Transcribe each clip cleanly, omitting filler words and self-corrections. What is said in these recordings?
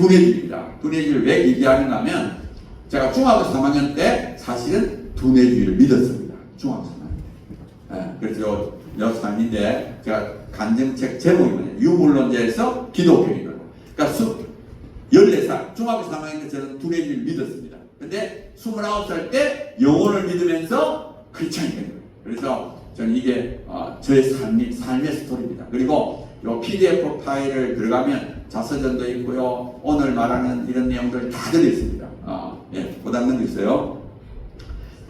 두뇌주의입니다. 두뇌주의를 왜 얘기하는가 하면 제가 중학교 3학년 때 사실은 두뇌주의를 믿었습니다. 중학교 3학년 때. 예, 그래서 여섯 살인데 제가 간증책 제목이 뭐냐면 유물론자에서 기독교인으로. 그러니까 14살 중학교 3학년 때 저는 두뇌주의를 믿었습니다. 근데 29살 때 영혼을 믿으면서 크리스찬이 된 거예요. 그래서 저는 이게 저의 삶의 스토리입니다. 그리고 요 PDF 파일을 들어가면 자서전도 있고요. 오늘 말하는 이런 내용들 다 들어있습니다. 예, 보답는 거 있어요.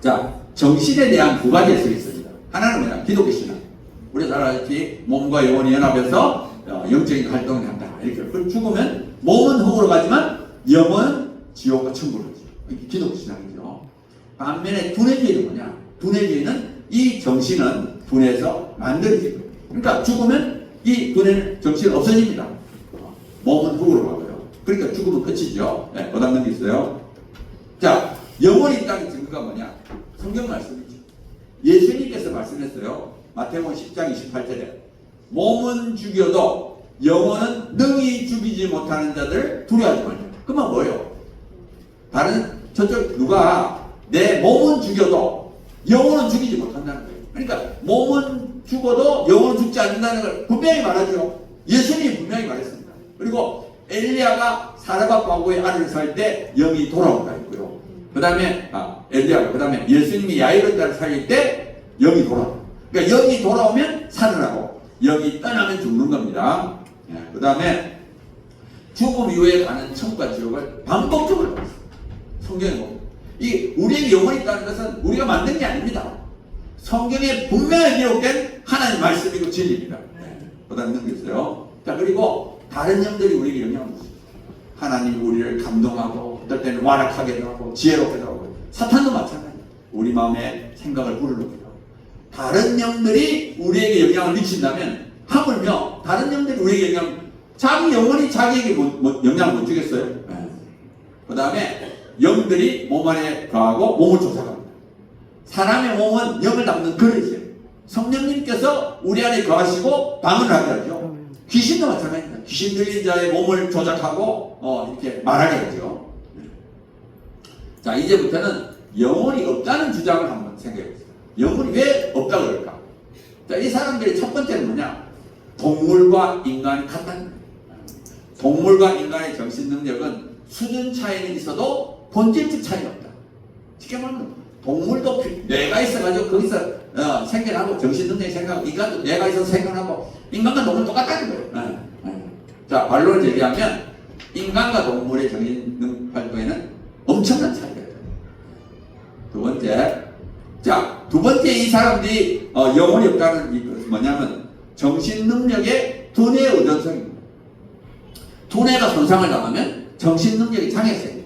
자, 정신에 대한 두 가지 해석이 있습니다. 하나는 뭐냐? 기독교 신앙. 우리 잘 알지? 몸과 영혼이 연합해서 영적인 활동을 한다. 이렇게. 죽으면 몸은 흙으로 가지만 영혼은 지옥과 천국으로 가죠. 이게 기독교 신앙이죠. 반면에 두뇌주의는 뭐냐? 두뇌주의는 이 정신은 두뇌에서 만들어진 거예요. 그러니까 죽으면 이 두뇌는 정신은 없어집니다. 몸은 흙으로 가고요. 그러니까 죽으면 끝이죠. 네, 보답는 게 있어요. 자, 영혼이 있다는 증거가 뭐냐? 성경 말씀이죠. 예수님께서 말씀했어요. 마태복음 10장 28절에 몸은 죽여도 영혼은 능히 죽이지 못하는 자들 두려워하지 말자. 그러면 뭐예요? 다른 저쪽 누가 내 몸은 죽여도 영혼은 죽이지 못한다는 거예요. 그러니까 몸은 죽어도 영혼은 죽지 않는다는 걸 분명히 말하죠. 예수님이 분명히 말했습니다. 그리고 엘리야가 사르밧 과부의 아들을 살 때 영이 돌아온다 했고요. 그 다음에 엘리야가 그 다음에 예수님이 야이로 딸을 살릴 때 영이 돌아온다. 그러니까 영이 돌아오면 살으라고, 영이 떠나면 죽는 겁니다. 그 다음에 죽음 이후에 가는 천국과 지옥을 반복적으로 봤어요. 성경에 보면 이 우리에게 영혼이 있다는 것은 우리가 만든 게 아닙니다. 성경에 분명히 기록된 하나님 말씀이고 진리입니다. 보다는 게 있어요. 자, 그리고 다른 영들이 우리에게 영향을 줍니다. 하나님이 우리를 감동하고 어떨 때는 완악하게도 하고 지혜롭게도 하고, 사탄도 마찬가지입니다. 우리 마음에 생각을 불러넣기도 하고. 다른 영들이 우리에게 영향을 미친다면 하물며 다른 영들이 우리에게 자기 영혼이 자기에게 영향을 못 주겠어요? 그 다음에 영들이 몸 안에 거하고 몸을 조작합니다. 사람의 몸은 영을 담는 그릇이에요. 성령님께서 우리 안에 거하시고 방언을 하게 하죠. 귀신도 마찬가지입니다. 귀신 들린 자의 몸을 조작하고 이렇게 말하게 하죠. 자, 이제부터는 영혼이 없다는 주장을 한번 생각해 보세요. 영혼이 왜 없다고 그럴까? 자, 이 사람들이 첫 번째는 뭐냐? 동물과 인간이 같다는 거예요. 동물과 인간의 정신 능력은 수준 차이는 있어도 본질적 차이가 없다. 쉽게 말하면 동물도 뇌가 있어가지고 거기서 생겨나고 정신 능력이 생겨나고, 인간도 뇌가 있어서 생겨나고, 인간과 동물은 똑같다는 거예요. 자, 반론을 제기하면 인간과 동물의 정신 능력 활동에는 엄청난 차이가 있다. 두 번째, 자, 두 번째 이 사람들이 영혼이 없다는 것은 뭐냐면 정신 능력의 두뇌의 의존성입니다. 두뇌가 손상을 당하면 정신 능력이 장애가 생깁니다.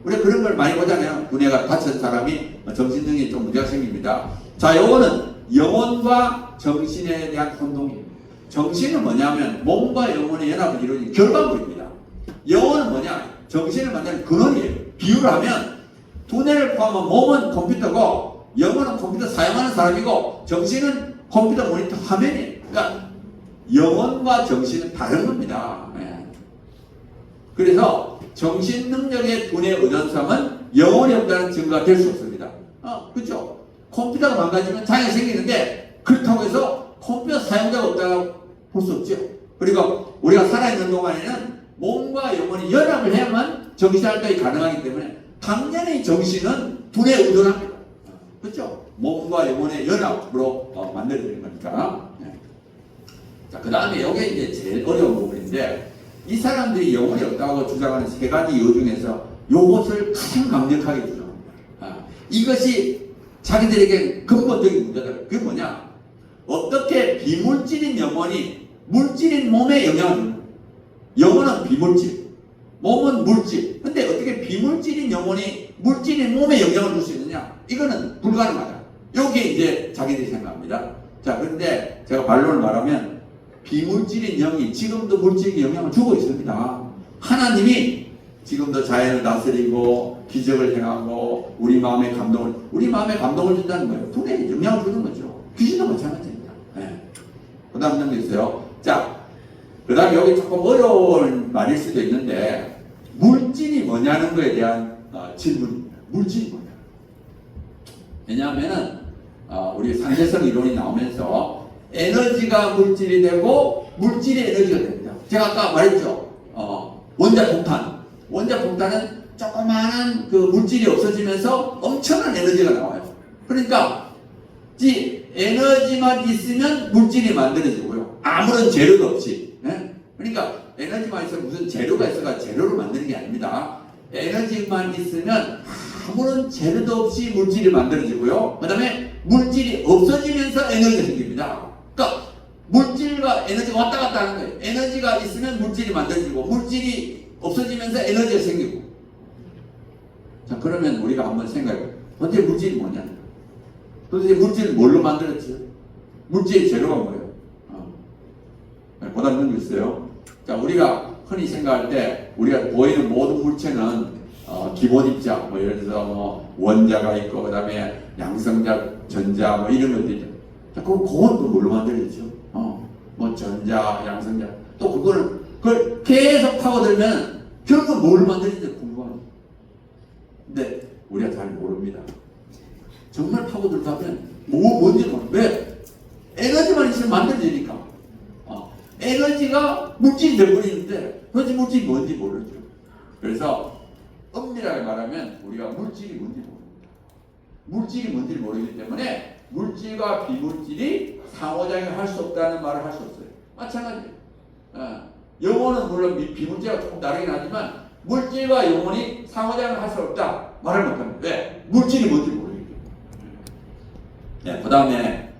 우리가 그런 걸 많이 보잖아요. 두뇌가 다친 사람이 정신 능력이 좀 문제가 생깁니다. 자, 요거는 영혼과 정신에 대한 혼동입니다. 정신은 뭐냐면 몸과 영혼의 연합을 이루는 결과물입니다. 영혼은 뭐냐? 정신을 만드는 근원이에요. 비유를 하면 두뇌를 포함한 몸은 컴퓨터고 영혼은 컴퓨터 사용하는 사람이고 정신은 컴퓨터 모니터 화면이에요. 그러니까 영혼과 정신은 다른 겁니다. 그래서 정신 능력의 두뇌 의존성은 영혼이 없다는 증거가 될 수 없습니다. 그렇죠? 컴퓨터가 망가지면 장애가 생기는데 그렇다고 해서 컴퓨터 사용자가 없다고 볼 수 없죠. 그리고 우리가 살아있는 동안에는 몸과 영혼이 연합을 해야만 정신활동이 가능하기 때문에 당연히 정신은 두뇌에 의존합니다. 그렇죠? 몸과 영혼의 연합으로 만들어지는 거니까. 자, 그 다음에 이게 이제 제일 어려운 부분인데, 이 사람들이 영혼이 없다고 주장하는 세 가지 이유 중에서 이것을 가장 강력하게 주장합니다. 이것이 자기들에게 근본적인 문제다. 그게 뭐냐? 어떻게 비물질인 영혼이 물질인 몸에 영향을 주는 거예요. 영혼은 비물질, 몸은 물질. 근데 어떻게 비물질인 영혼이 물질인 몸에 영향을 줄 수 있느냐? 이거는 불가능하다. 여기에 이제 자기들이 생각합니다. 자, 그런데 제가 반론을 말하면 비물질인 영이 지금도 물질에게 영향을 주고 있습니다. 하나님이 지금도 자연을 다스리고 기적을 행하고 우리 마음에 감동을 준다는 거예요. 두뇌에 영향을 주는 거죠. 귀신도 마찬가지입니다. 그 다음 점도 있어요. 자, 그 다음에 여기 조금 어려운 말일 수도 있는데, 물질이 뭐냐는 거에 대한 질문입니다. 물질이 뭐냐? 왜냐하면은 우리 상대성 이론이 나오면서 에너지가 물질이 되고 물질이 에너지가 됩니다. 제가 아까 말했죠. 원자폭탄은 조그마한 그 물질이 없어지면서 엄청난 에너지가 나와요. 그러니까 이 에너지만 있으면 물질이 만들어지고요. 아무런 재료도 없이. 예? 그러니까 에너지만 있으면 무슨 재료가 있어가 재료를 만드는 게 아닙니다. 에너지만 있으면 아무런 재료도 없이 물질이 만들어지고요. 그 다음에 물질이 없어지면서 에너지가 생깁니다. 그러니까 물질과 에너지가 왔다 갔다 하는 거예요. 에너지가 있으면 물질이 만들어지고 물질이 없어지면서 에너지가 생기고. 자, 그러면 우리가 한번 생각해봐요. 도대체 물질이 뭐냐? 도대체 물질을 뭘로 만들었지? 물질의 재료가 뭐예요? 보다 있는 거 있어요. 자, 우리가 흔히 생각할 때 우리가 보이는 모든 물체는 기본 입자, 뭐 예를 들어서 뭐 원자가 있고 그 다음에 양성자, 전자 뭐 이런 것도 있죠. 자, 그건 또 뭘로 만들어졌죠? 뭐 전자, 양성자 또 그걸 계속 파고들면 결국은 뭘 만들어질지 궁금하죠. 근데 우리가 잘 모릅니다. 정말 파고들다면 뭔지 모르. 왜? 에너지만 있으면 만들어지니까. 에너지가 물질이 되어버리는데 도대체 물질이 뭔지 모르죠. 그래서 엄밀하게 말하면 우리가 물질이 뭔지 모릅니다. 물질이 뭔지를 모르기 때문에 물질과 비물질이 상호작용을 할 수 없다는 말을 할 수 없어요. 마찬가지예요. 영혼은 물론 비물질과 조금 다르긴 하지만 물질과 영혼이 상호작용을 할 수 없다 말을 못합니다. 왜? 물질이 뭔지 모르기 때문에. 네, 그 다음에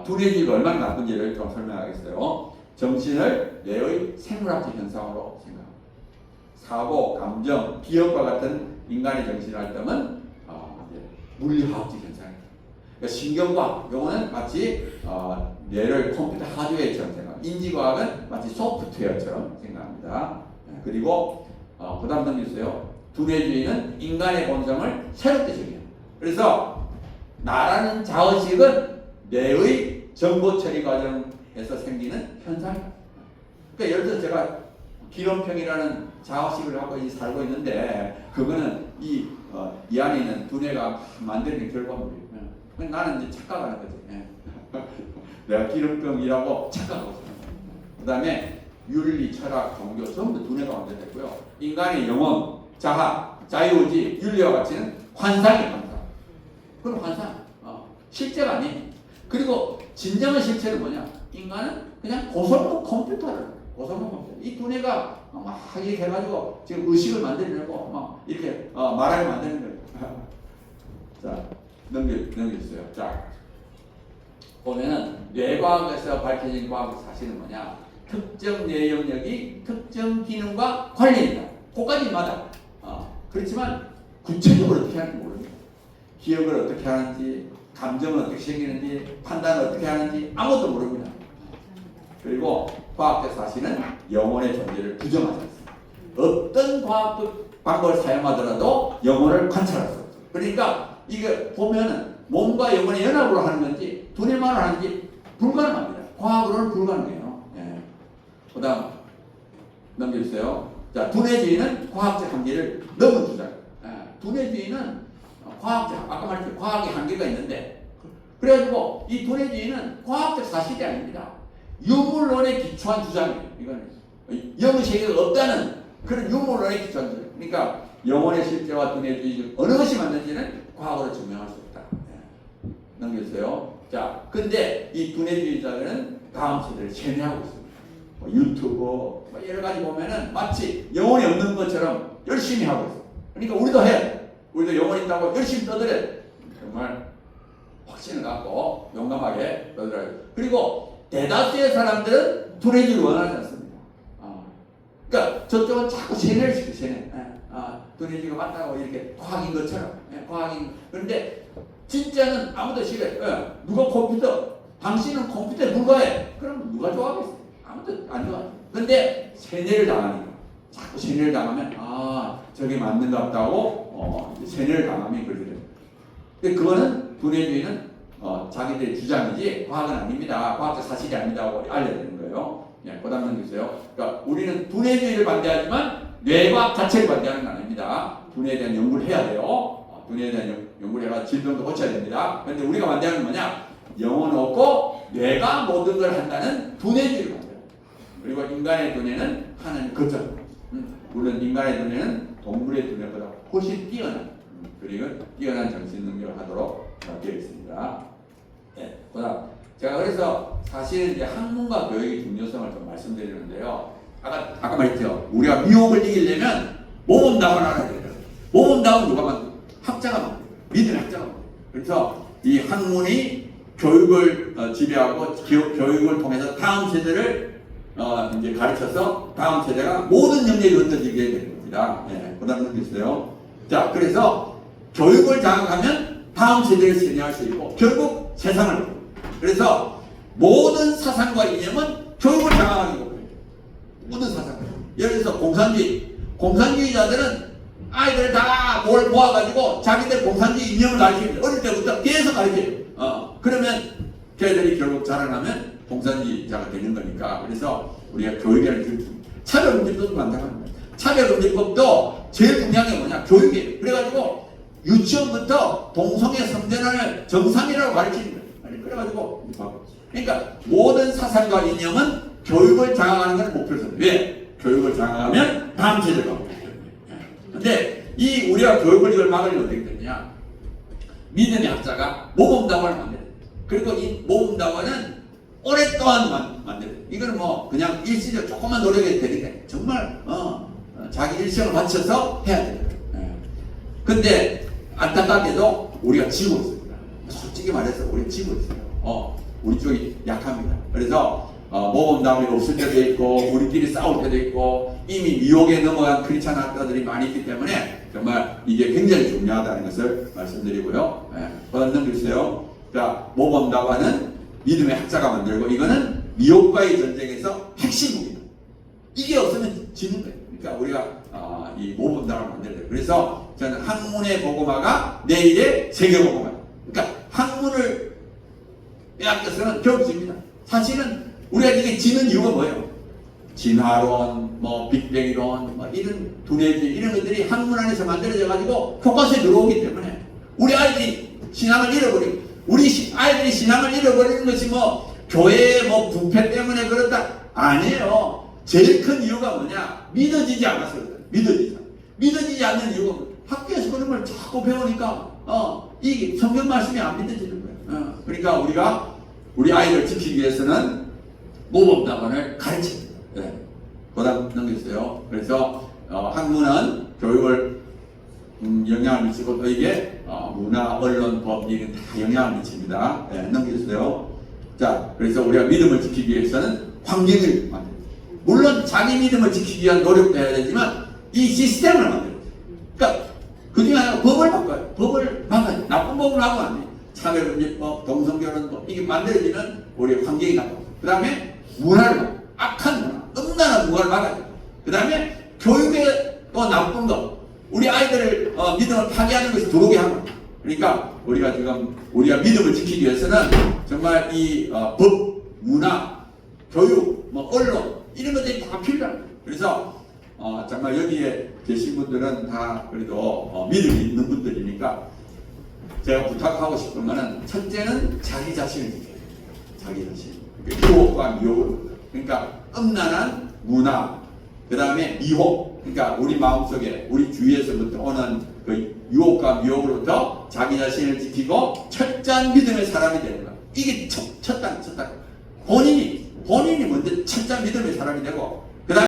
두뇌주의가 얼마나 나쁜지를 좀 설명하겠어요. 정신을 뇌의 생물학적 현상으로 생각합니다. 사고, 감정, 기억과 같은 인간의 정신 활동은 물리화학적 현상입니다. 그러니까 신경과학, 요거는 마치 뇌를 컴퓨터 하드웨어처럼 생각합니다. 인지과학은 마치 소프트웨어처럼 생각합니다. 그리고 그 다음 단계 있어요. 두뇌주의는 인간의 본성을 새롭게 정의합니다. 그래서 나라는 자의식은 뇌의 정보 처리 과정에서 생기는 현상입니다. 그러니까 예를 들어 제가 기론평이라는 자의식을 갖고 살고 있는데 그거는 이 안에 있는 두뇌가 만드는 결과물이에요. 나는 이제 착각하는 거지. 내가 기름병이라고 착각하고 있어요. 그 다음에 윤리, 철학, 종교 전부 두뇌가 만들어졌고요. 인간의 영혼, 자아, 자유의지, 윤리와 가치는 환상이에요. 환상. 그건 환상. 실제가 아니에요. 그리고 진정한 실체는 뭐냐? 인간은 그냥 고성능 컴퓨터를 이 두뇌가 막 이렇게 해가지고 지금 의식을 만들려고 막 이렇게 말하게 만드는 거예요. 자, 넘겨주세요. 자, 보면은 뇌과학에서 밝혀진 과학 사실은 뭐냐? 특정 뇌 영역이 특정 기능과 관련이다. 그까지 맞아. 그렇지만 구체적으로 어떻게 하는지 모릅니다. 기억을 어떻게 하는지, 감정을 어떻게 생기는지, 판단을 어떻게 하는지 아무것도 모릅니다. 그리고 과학적 사실은 영혼의 존재를 부정하지 않습니다. 어떤 과학적 방법을 사용하더라도 영혼을 관찰할 수 없어요. 그러니까 이게 보면은 몸과 영혼의 연합으로 하는 건지 두뇌만으로 하는지 불가능합니다. 과학으로는 불가능해요. 예. 그 다음 넘겨주세요. 자, 두뇌주의는 과학적 한계를 넘은 주장. 두뇌주의는 아까 말했죠. 과학의 한계가 있는데 그래가지고 이 두뇌주의는 과학적 사실이 아닙니다. 유물론에 기초한 주장이에요. 이거는 영의 세계가 없다는 그런 유물론에 기초한 주장. 그러니까 영혼의 실제와 두뇌주의 어느 것이 맞는지는 과학으로 증명할 수 없다. 넘겨주세요. 자, 근데 이 두뇌주의자들은 다음 세대를 세뇌하고 있습니다. 유튜브 여러 가지 보면은 마치 영혼이 없는 것처럼 열심히 하고 있어요. 그러니까 우리도 해. 우리도 영혼이 있다고 열심히 떠들어야 정말 확신을 갖고 용감하게 떠들어야 돼. 그리고 대다수의 사람들은 두뇌주의를 원하지 않습니다. 그러니까 저쪽은 자꾸 세뇌를 시켜, 세뇌. 두뇌주의가 맞다고 이렇게 과학인 것처럼. 그런데 진짜는 아무도 싫어요. 누가 컴퓨터, 당신은 컴퓨터에 불과해. 그럼 누가 좋아하겠어요? 아무도 안 좋아. 근데 세뇌를 당하니까. 자꾸 세뇌를 당하면, 저게 맞는 것 같다고, 세뇌를 당하면 그렇게 돼요. 근데 그거는 두뇌주의는 자기들의 주장이지 과학은 아닙니다. 과학적 사실이 아니다고 알려야 되는 거예요. 예, 그 다음 넘기세요. 그러니까 우리는 두뇌주의를 반대하지만 뇌과학 자체를 반대하는 건 아닙니다. 두뇌에 대한 연구를 해야 돼요. 두뇌에 대한 연구를 해가 질병도 고쳐야 됩니다. 그런데 우리가 반대하는 건 뭐냐? 영혼 없고 뇌가 모든 걸 한다는 두뇌주의를 반대해요. 그리고 인간의 두뇌는 하나님 거점. 물론 인간의 두뇌는 동물의 두뇌보다 훨씬 뛰어난 그리고 뛰어난 정신 능력을 하도록 되어 있습니다. 네, 그다음 제가 그래서 사실 이제 학문과 교육의 중요성을 좀 말씀드리는데요. 아까 말했죠. 우리가 미혹을 이기려면 모범답을 알아야 돼요. 모범답은 누가 만들어요? 학자가 만들어요. 믿음의 학자가 만들어요. 그래서 이 학문이 교육을 지배하고 교육을 통해서 다음 세대를 이제 가르쳐서 다음 세대가 모든 영역이 얻어지게 되는 겁니다. 네, 그다음 있어요. 자, 그래서 교육을 장악하면 다음 세대를 세뇌할 수 있고 결국 세상을. 그래서 모든 사상과 이념은 교육을 장악하는 거예요. 모든 사상. 예를 들어서 공산주의자들은 아이들 다 뭘 모아가지고 자기들 공산주의 이념을 가르칩니다. 어릴 때부터 계속 가르쳐요. 그러면 걔들이 결국 자라나면 공산주의자가 되는 거니까. 그래서 우리가 교육이라는 차별금지법도 만들어갑니다. 차별금지법도 제일 중요한 게 뭐냐? 교육이에요. 그래가지고 유치원부터 동성애 성전환을 정상이라고 가르치는 거예요. 그래가지고 그러니까 모든 사상과 이념은 교육을 장악하는 걸 목표로 삼는 거예요. 왜? 교육을 장악하면 다음 세대가 오기 때문에. 근데 이 우리가 교육을 이걸 막으려면 어떻게 되느냐? 믿음의 학자가 모범답안을 만들어요. 그리고 이 모범답안은 오랫동안 만들어요. 이거는 뭐 그냥 일시적 조금만 노력해도 되니까 정말 자기 일생을 바쳐서 해야 돼요. 근데 안타깝게도 우리가 지고 있습니다. 솔직히 말해서 우리 지고 있어요. 우리 쪽이 약합니다. 그래서 모범답이 없을 때도 있고 우리끼리 싸울 때도 있고 이미 미혹에 넘어간 크리스찬 학자들이 많이 있기 때문에 정말 이게 굉장히 중요하다는 것을 말씀드리고요. 넘겨주세요. 자, 모범답안은 믿음의 학자가 만들고 이거는 미혹과의 전쟁에서 핵심입니다. 이게 없으면 지는 거예요. 그러니까 우리가 이 모범답안을 만들어야 돼요. 그래서 저는 학문의 복음화가 내일의 세계 복음화. 그러니까 학문을 빼앗겨서는 결국집니다. 사실은 우리가 이게 지는 이유가 뭐예요? 진화론, 빅뱅 이론, 이런 두뇌주의 이런 것들이 학문 안에서 만들어져 가지고 교과서에 들어오기 때문에 우리 아이들이 신앙을 잃어버리고 우리 아이들이 신앙을 잃어버리는 것이 교회의 부패 때문에 그렇다 아니에요. 제일 큰 이유가 뭐냐? 믿어지지 않아서 그렇다. 믿어지지 않는 이유가 학교에서 그런 걸 자꾸 배우니까 이게 성경 말씀이 안 믿어지는 거예요. 그러니까 우리가 우리 아이를 지키기 위해서는 모범답안을 가르쳐야 돼요. 네. 그다음 넘겼어요. 그래서 학문은 교육을 영향을 미치고 또 이게 문화, 언론, 법 이게 다 영향을 미칩니다. 네, 넘겼어요. 자, 그래서 우리가 믿음을 지키기 위해서는 환경을 만들어요. 물론 자기 믿음을 지키기 위한 노력도 해야 되지만 이 시스템을 만들어요. 그러니까 그 중에 하나가 법을 바꿔요. 법을 바꿔요. 나쁜 법을 하면 안 돼요. 차별금지법, 동성결혼법 이게 만들어지는 우리 환경이 나빠요. 그 다음에 문화를 막아요. 악한 문화, 음란한 문화를 막아요. 그 다음에 교육에 또 나쁜 거, 우리 아이들을 믿음을 파괴하는 것이 들어오게 하는 거예요. 그러니까 우리가 지금 우리가 믿음을 지키기 위해서는 정말 이 법, 문화, 교육, 언론 이런 것들이 다 필요해요. 그래서 정말 여기에 계신 분들은 다 그래도 믿음이 있는 분들이니까 제가 부탁하고 싶은 거는 첫째는 자기 자신을 지켜야 돼요. 자기 자신. 유혹과 미혹을. 그러니까 음란한 문화, 그 다음에 미혹. 그러니까 우리 마음속에 우리 주위에서부터 오는 그 유혹과 미혹으로부터 자기 자신을 지키고 철저한 믿음의 사람이 되는 거야. 이게 첫 단계. 본인이 먼저 철저한 믿음의 사람이 되고